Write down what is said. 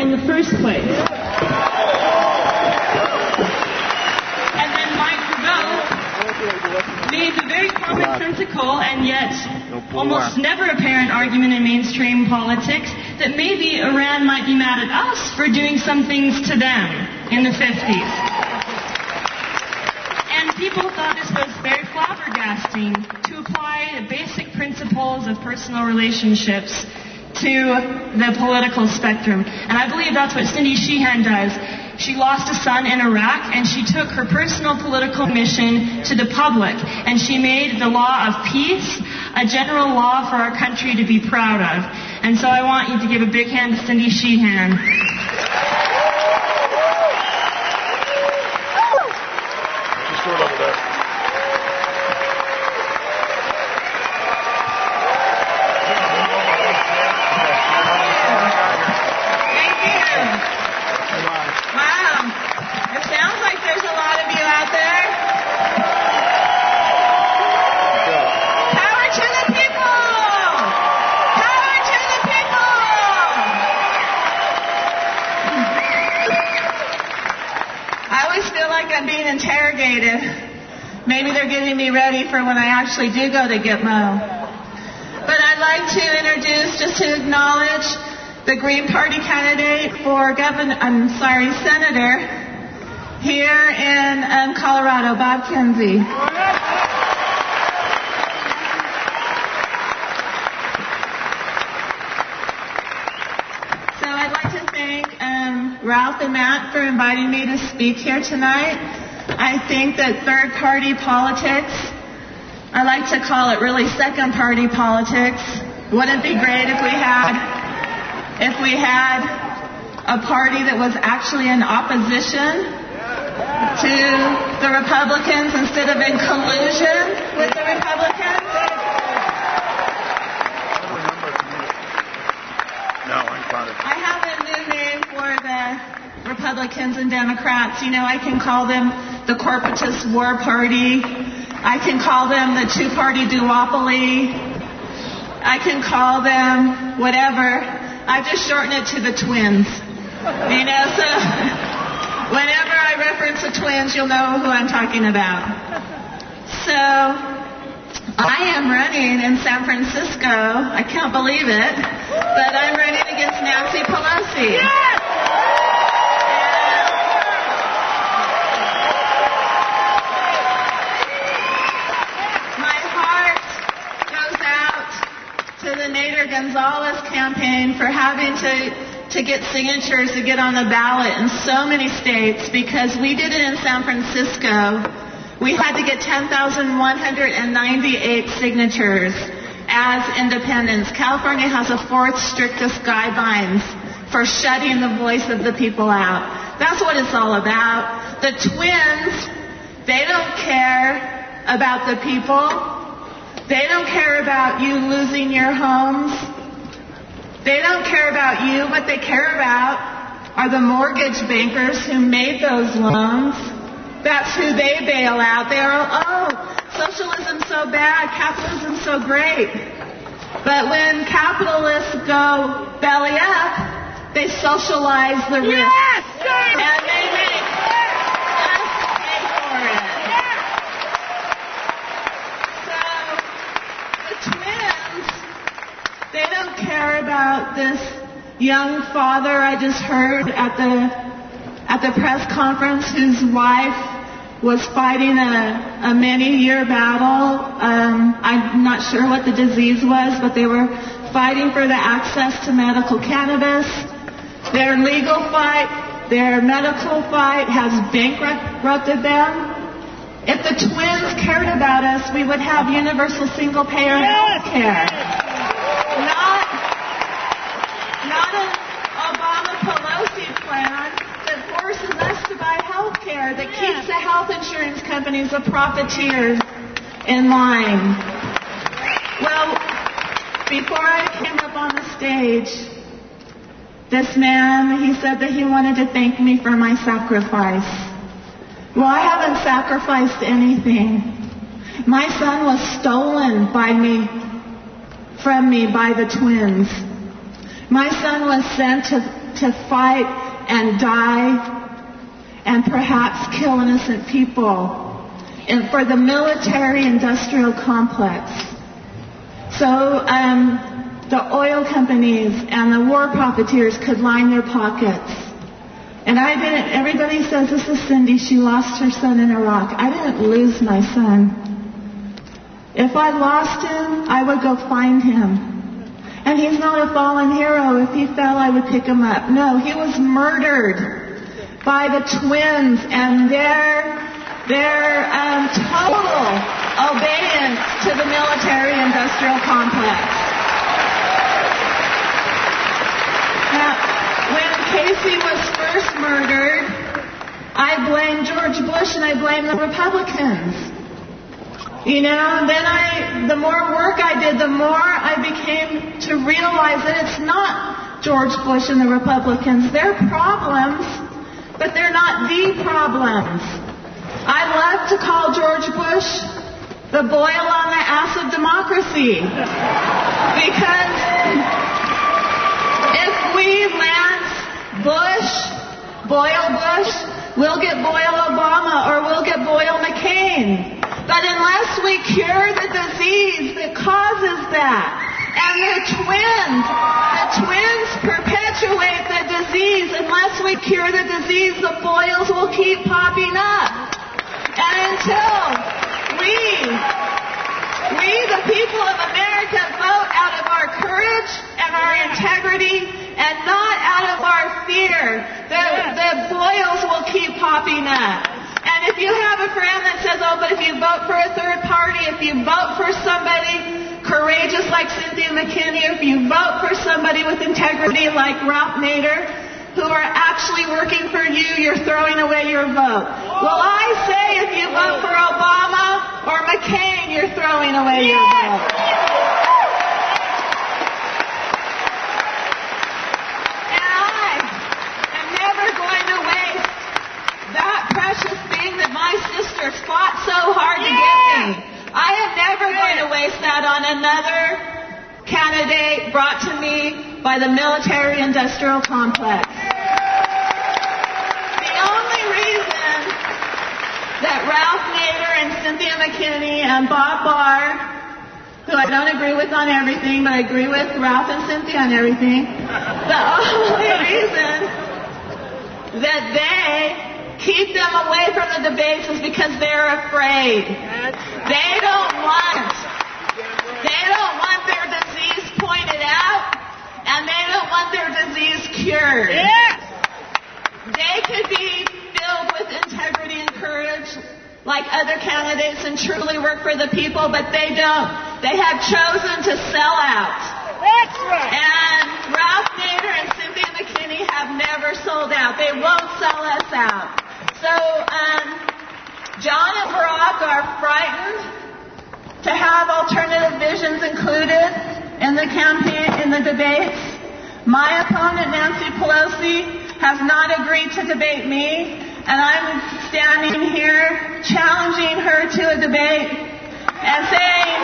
in the first place. And then Mike Graveau made the very commonsensical and yet almost never apparent argument in mainstream politics that maybe Iran might be mad at us for doing some things to them in the 50s. And people thought this was very flabbergasting to apply the basic principles of personal relationships to the political spectrum. And I believe that's what Cindy Sheehan does. She lost a son in Iraq, and she took her personal political mission to the public, and she made the law of peace a general law for our country to be proud of. And so I want you to give a big hand to Cindy Sheehan. Maybe they're getting me ready for when I actually do go to Gitmo. But I'd like to introduce, just to acknowledge, the Green Party candidate for senator here in Colorado, Bob Kinsey. So I'd like to thank Ralph and Matt for inviting me to speak here tonight. I think that third-party politics, I like to call it really second-party politics. Wouldn't it be great if we had a party that was actually in opposition to the Republicans instead of in collusion with the Republicans? I have a new name for the Republicans and Democrats. You know, I can call them the corporatist war party. I can call them the two-party duopoly. I can call them whatever. I just shorten it to the twins. You know, so whenever I reference the twins, you'll know who I'm talking about. So I am running in San Francisco. I can't believe it, but I'm running against Nancy Pelosi. Yes! To the Nader campaign for having to get signatures to get on the ballot in so many states, because we did it in San Francisco. We had to get 10,198 signatures as independents. California has the fourth strictest guidelines for shutting the voice of the people out. That's what it's all about. The twins, they don't care about the people. They don't care about you losing your homes. They don't care about you. What they care about are the mortgage bankers who made those loans. That's who they bail out. They are, oh, socialism's so bad, capitalism's so great. But when capitalists go belly up, they socialize the risk. Yes, and they make us pay for it. They don't care about this young father I just heard at the press conference, whose wife was fighting a many-year battle. I'm not sure what the disease was, but they were fighting for the access to medical cannabis. Their legal fight, their medical fight has bankrupted them. If the twins cared about us, we would have universal single-payer health care. Not an Obama-Pelosi plan that forces us to buy health care, that keeps the health insurance companies of profiteers in line. Well, before I came up on the stage, this man, he said that he wanted to thank me for my sacrifice. Well, I haven't sacrificed anything. My son was stolen from me by the twins. My son was sent to fight and die and perhaps kill innocent people and for the military-industrial complex. So the oil companies and the war profiteers could line their pockets. And I didn't, everybody says this is Cindy, she lost her son in Iraq. I didn't lose my son. If I lost him, I would go find him. And he's not a fallen hero. If he fell, I would pick him up. No, he was murdered by the twins and their total obedience to the military-industrial complex. Now, when Casey was first murdered, I blamed George Bush and I blamed the Republicans. You know, then the more work I did, the more I became to realize that it's not George Bush and the Republicans. They're problems, but they're not the problems. I love to call George Bush the boil on the ass of democracy. Because if we lance Bush, we'll get Boyle Obama or we'll get Boyle McCain. But unless we cure the disease that causes that, and the twins perpetuate the disease, unless we cure the disease, the boils will keep popping up. And until we, the people of America, vote out of our courage and our integrity and not out of our fear, the boils will keep popping up. And if you have a friend that says, oh, but if you vote for a third party, if you vote for somebody courageous like Cynthia McKinney, or if you vote for somebody with integrity like Ralph Nader, who are actually working for you, you're throwing away your vote. Well, I say if you vote for Obama or McCain, you're throwing away your vote. And I am never going to waste that precious thing that my sisters fought so hard to get me. I am never going to waste that on another candidate brought to me by the military-industrial complex. The only reason that Ralph Nader and Cynthia McKinney and Bob Barr, who I don't agree with on everything, but I agree with Ralph and Cynthia on everything, the only reason that they keep them away from the debates is because they're afraid. They don't want their disease pointed out, and they don't want their disease cured. They could be filled with integrity and courage like other candidates and truly work for the people, but they don't. They have chosen to sell out. That's right. And Ralph Nader and Cynthia McKinney have never sold out. They won't sell us out. So, John and Barack are frightened to have alternative visions included in the campaign, in the debates. My opponent, Nancy Pelosi, has not agreed to debate me, and I'm standing here challenging her to a debate and saying,